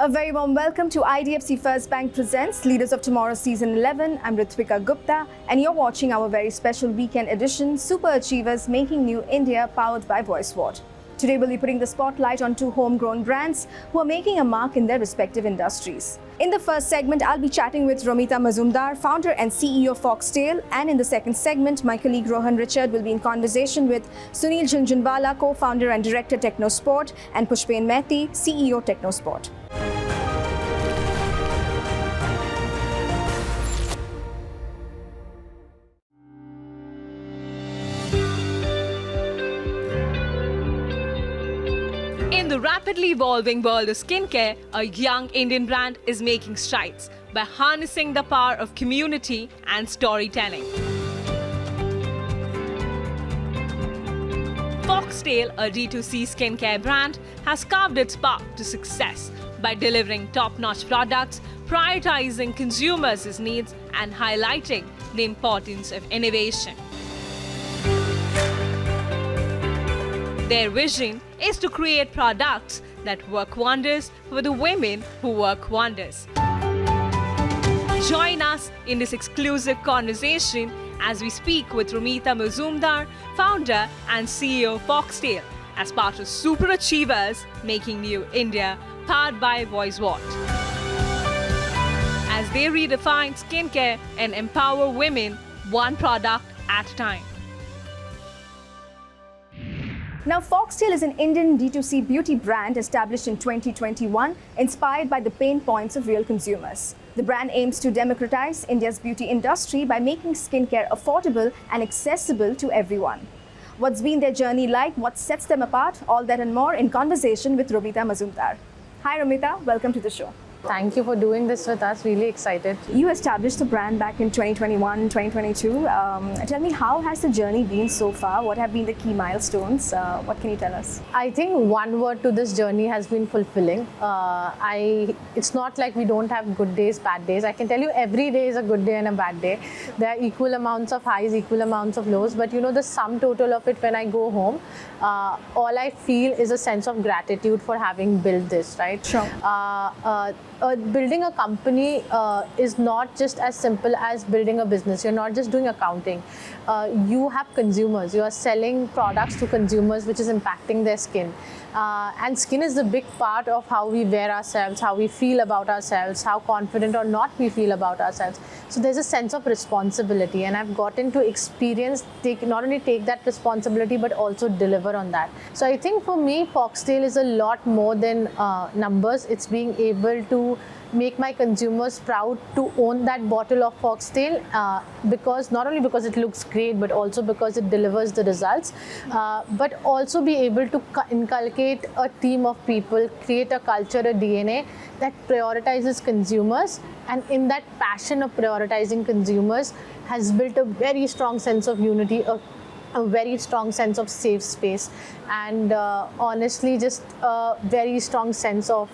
A very warm welcome to IDFC First Bank presents Leaders of Tomorrow Season 11. I'm Ritwika Gupta and you're watching our very special weekend edition, Super Achievers Making New India, powered by VoiceWhat. Today we'll be putting the spotlight on two homegrown brands who are making a mark in their respective industries. In the first segment, I'll be chatting with Romita Mazumdar, founder and CEO of Foxtale, and in the second segment, my colleague Rohan Richard will be in conversation with Sunil Jhunjhunwala, co-founder and director Technosport, and Pushpen Mehti, CEO Technosport. In the rapidly evolving world of skincare, a young Indian brand is making strides by harnessing the power of community and storytelling. Foxtale, a D2C skincare brand, has carved its path to success by delivering top-notch products, prioritizing consumers' needs, and highlighting the importance of innovation. Their vision is to create products that work wonders for the women who work wonders. Join us in this exclusive conversation as we speak with Romita Mazumdar, founder and CEO of Foxtale, as part of Super Achievers Making New India, powered by VoiceWhat. As they redefine skincare and empower women one product at a time. Now, Foxtale is an Indian D2C beauty brand established in 2021, inspired by the pain points of real consumers. The brand aims to democratize India's beauty industry by making skincare affordable and accessible to everyone. What's been their journey like? What sets them apart? All that and more in conversation with Romita Mazumdar. Hi Romita, welcome to the show. Thank you for doing this with us. Really excited. You established the brand back in 2021, 2022. Tell me, how has the journey been so far? What have been the key milestones? What can you tell us? I think one word to this journey has been fulfilling. It's not like we don't have good days, bad days. I can tell you every day is a good day and a bad day. There are equal amounts of highs, equal amounts of lows. But you know, the sum total of it when I go home, all I feel is a sense of gratitude for having built this, right? Sure. Building a company is not just as simple as building a business. You're not just doing accounting. You have consumers. You are selling products to consumers, which is impacting their skin. And skin is a big part of how we wear ourselves, how we feel about ourselves, how confident or not we feel about ourselves. So there's a sense of responsibility, and I've gotten to experience, not only take that responsibility, but also deliver on that. So I think for me, Foxtale is a lot more than numbers. It's being able to make my consumers proud to own that bottle of Foxtale, because not only because it looks great, but also because it delivers the results, but also be able to inculcate a team of people, create a culture, a DNA that prioritizes consumers, and in that passion of prioritizing consumers has built a very strong sense of unity, a very strong sense of safe space, and honestly just a very strong sense of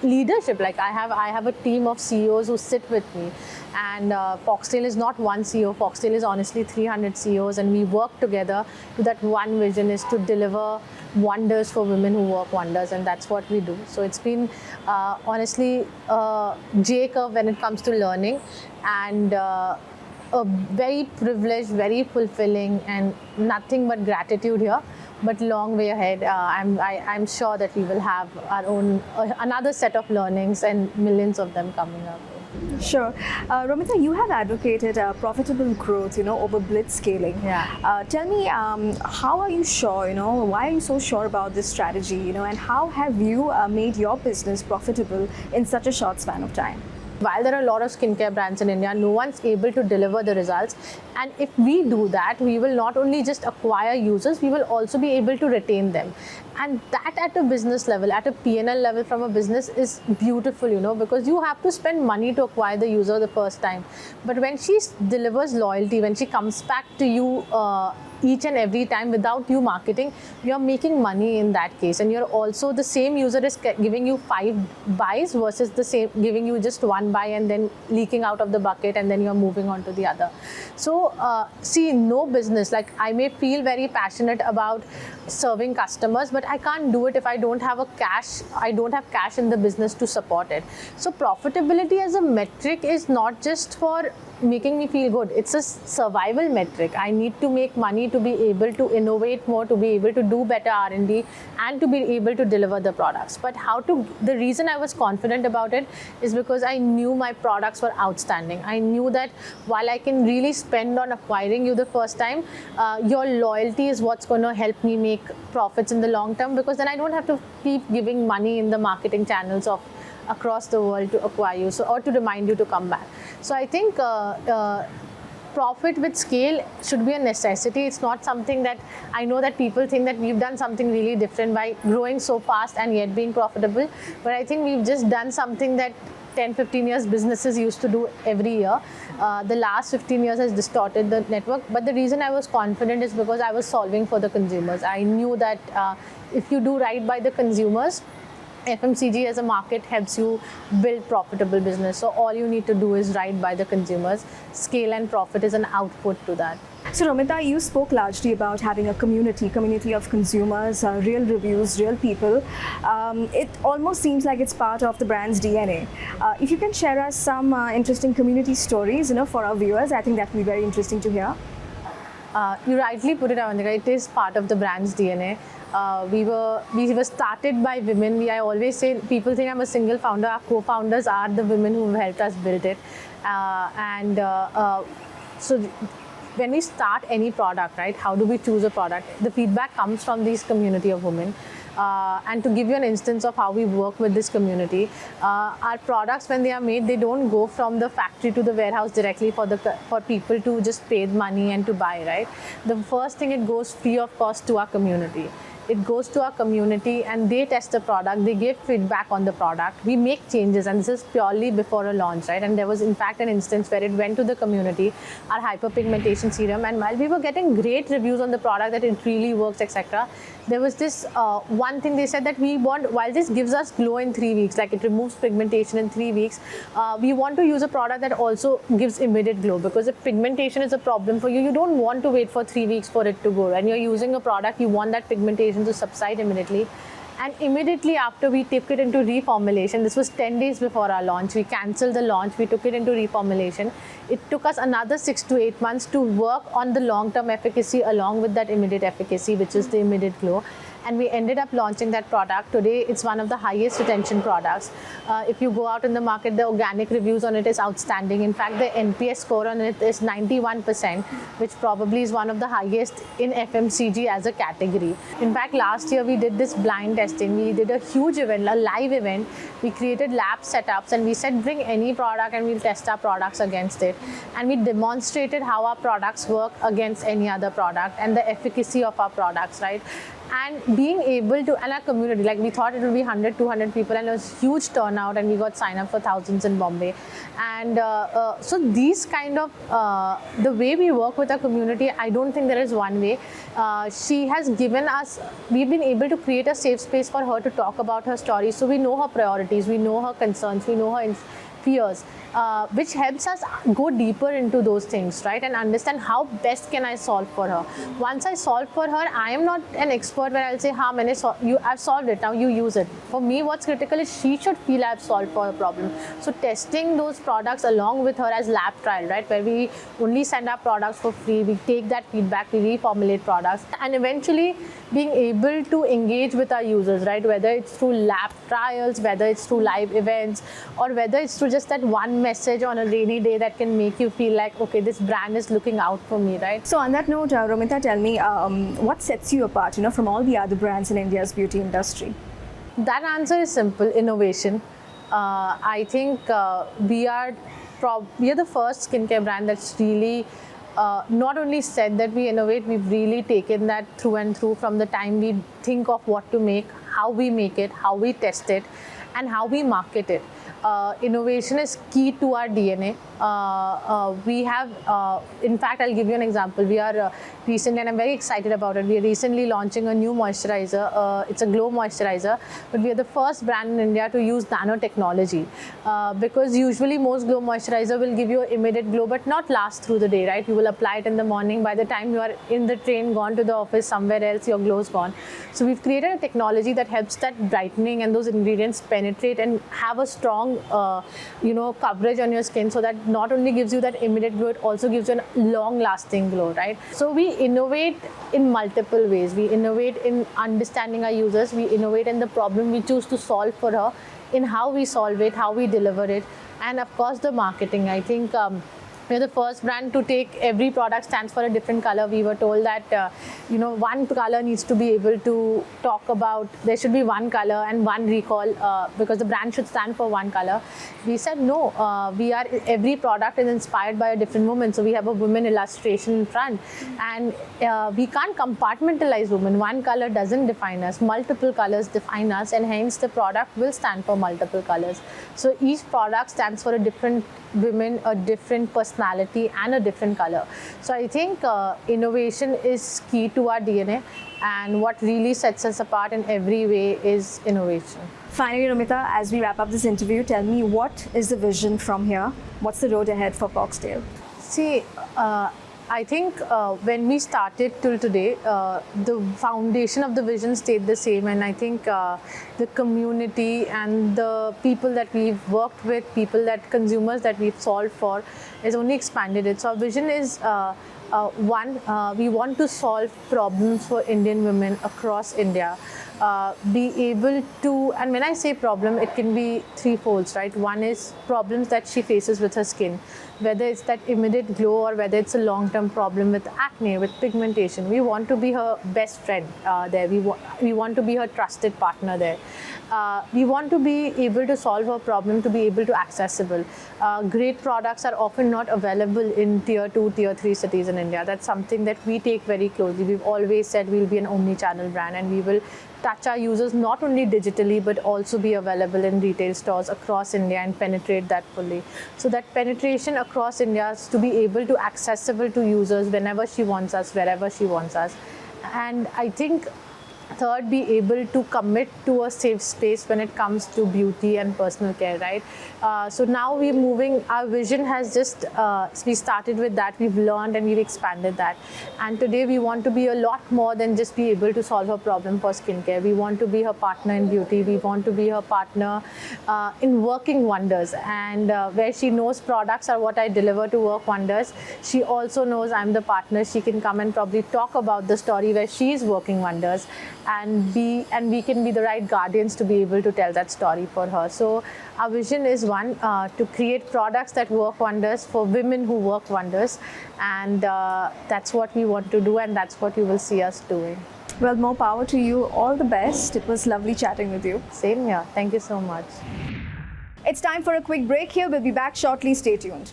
leadership. Like I have a team of CEOs who sit with me, and Foxtale is not one CEO. Foxtale is honestly 300 CEOs, and we work together to that one vision, is to deliver wonders for women who work wonders, and that's what we do. So it's been honestly a J-curve when it comes to learning, and a very privileged, very fulfilling, and nothing but gratitude here. But long way ahead. I'm sure that we will have our own another set of learnings and millions of them coming up. Sure. Romita, you have advocated profitable growth, over blitz scaling. Yeah. Tell me, how are you sure, why are you so sure about this strategy, and how have you made your business profitable in such a short span of time? While there are a lot of skincare brands in India, no one's able to deliver the results. And if we do that, we will not only just acquire users, we will also be able to retain them. And that at a business level, at a P&L level from a business is beautiful, because you have to spend money to acquire the user the first time. But when she delivers loyalty, when she comes back to you each and every time without you marketing, you're making money in that case. And you're also, the same user is giving you 5 buys versus the same giving you just 1 buy and then leaking out of the bucket and then you're moving on to the other. So see, no business, like I may feel very passionate about serving customers, but I can't do it if I don't have cash in the business to support it. So profitability as a metric is not just for making me feel good, it's a survival metric. I need to make money to be able to innovate more, to be able to do better R&D, and to be able to deliver the products. But the reason I was confident about it is because I knew my products were outstanding. I knew that while I can really spend on acquiring you the first time, your loyalty is what's going to help me make profits in the long term, because then I don't have to keep giving money in the marketing channels of across the world to acquire you, or to remind you to come back. So I think profit with scale should be a necessity. It's not something that I know that people think that we've done something really different by growing so fast and yet being profitable. But I think we've just done something that 10-15 years businesses used to do every year. The last 15 years has distorted the network. But the reason I was confident is because I was solving for the consumers. I knew that if you do right by the consumers, FMCG as a market helps you build profitable business. So all you need to do is right by the consumers. Scale and profit is an output to that. So Romita, you spoke largely about having a community of consumers, real reviews, real people. It almost seems like it's part of the brand's DNA. If you can share us some interesting community stories, for our viewers, I think that would be very interesting to hear. You rightly put it, Avandika. It is part of the brand's DNA. We were started by women. I always say, people think I'm a single founder. Our co-founders are the women who have helped us build it. So when we start any product, right, how do we choose a product? The feedback comes from this community of women. And to give you an instance of how we work with this community, our products, when they are made, they don't go from the factory to the warehouse directly for people to just pay money and to buy, right? The first thing, it goes free of cost to our community. It goes to our community and they test the product, they give feedback on the product, we make changes, and this is purely before a launch, right? And there was in fact an instance where it went to the community, our hyperpigmentation serum, and while we were getting great reviews on the product that it really works, etc., there was this one thing they said that we want, while this gives us glow in 3 weeks, like it removes pigmentation in 3 weeks, we want to use a product that also gives immediate glow, because if pigmentation is a problem for you, you don't want to wait for 3 weeks for it to go. When you're using a product, you want that pigmentation to subside immediately. And immediately after, we took it into reformulation. This was 10 days before our launch. We cancelled the launch. We took it into reformulation. It took us another 6 to 8 months to work on the long-term efficacy along with that immediate efficacy, which is the immediate glow. And we ended up launching that product. Today, it's one of the highest retention products. If you go out in the market, the organic reviews on it is outstanding. In fact, the NPS score on it is 91%, which probably is one of the highest in FMCG as a category. In fact, last year we did this blind testing. We did a huge event, a live event. We created lab setups and we said, bring any product and we'll test our products against it. And we demonstrated how our products work against any other product and the efficacy of our products, right? And being able to, and our community, like we thought it would be 100, 200 people, and it was huge turnout, and we got sign up for thousands in Bombay. And so these kind of, the way we work with our community, I don't think there is one way. She has given us, we've been able to create a safe space for her to talk about her story. So we know her priorities, we know her concerns, we know her fears, which helps us go deeper into those things, right? And understand how best can I solve for her. Once I solve for her, I am not an expert where I'll say, I've solved it, now you use it. For me, what's critical is she should feel I've solved for her problem. So testing those products along with her as lab trial, right? Where we only send our products for free, we take that feedback, we reformulate products, and eventually being able to engage with our users, right? Whether it's through lab trials, whether it's through live events, or whether it's through just that one message on a rainy day that can make you feel like, okay, this brand is looking out for me, right? So on that note, Romita, tell me, what sets you apart, from all the other brands in India's beauty industry? That answer is simple: innovation. I think we are the first skincare brand that's really not only said that we innovate, we've really taken that through and through, from the time we think of what to make, how we make it, how we test it, and how we market it. Innovation is key to our DNA. We have, in fact, I'll give you an example. We are recently, and I'm very excited about it, we are recently launching a new moisturizer. It's a glow moisturizer, but we are the first brand in India to use nanotechnology, because usually most glow moisturizer will give you an immediate glow but not last through the day, right? You will apply it in the morning. By the time you are in the train, gone to the office, somewhere else, your glow is gone. So we've created a technology that helps that brightening and those ingredients penetrate and have a strong coverage on your skin, so that not only gives you that immediate glow, it also gives you a long lasting glow, right? So we innovate in multiple ways. We innovate in understanding our users. We innovate in the problem we choose to solve for her, in how we solve it, how we deliver it, and of course the marketing. I think we're the first brand to take every product stands for a different color. We were told that one color needs to be able to talk about, there should be one color and one recall, because the brand should stand for one color. We said no, every product is inspired by a different woman. So we have a woman illustration in front, and we can't compartmentalize women. One color doesn't define us, multiple colors define us, and hence the product will stand for multiple colors. So each product stands for a different women, a different personality, and a different color. So I think innovation is key to our DNA, and what really sets us apart in every way is innovation. Finally, Romita, as we wrap up this interview, tell me, what is the vision from here? What's the road ahead for Foxtale? See, I think when we started till today, the foundation of the vision stayed the same, and I think the community and the people that we've worked with, consumers that we've solved for, has only expanded it. So our vision is we want to solve problems for Indian women across India. Be able to, and when I say problem, it can be threefolds, right? One is problems that she faces with her skin, whether it's that immediate glow or whether it's a long-term problem with acne, with pigmentation. We want to be her best friend there. We want to be her trusted partner there. We want to be able to solve her problem, to be able to accessible. Great products are often not available in tier 2, tier 3 cities in India. That's something that we take very closely. We've always said we'll be an omni-channel brand, and we will touch our users not only digitally but also be available in retail stores across India and penetrate that fully. So that penetration across India is to be able to accessible to users whenever she wants us, wherever she wants us. And I think third, be able to commit to a safe space when it comes to beauty and personal care, right? So now we're moving, our vision has just, we started with that, we've learned and we've expanded that. And today we want to be a lot more than just be able to solve her problem for skincare. We want to be her partner in beauty. We want to be her partner in working wonders. And where she knows products are what I deliver to work wonders, she also knows I'm the partner. She can come and probably talk about the story where she is working wonders, and we can be the right guardians to be able to tell that story for her. So our vision is one, to create products that work wonders for women who work wonders, and that's what we want to do, and that's what you will see us doing. Well, more power to you. All the best. It was lovely chatting with you. Same here. Thank you so much. It's time for a quick break here. We'll be back shortly. Stay tuned.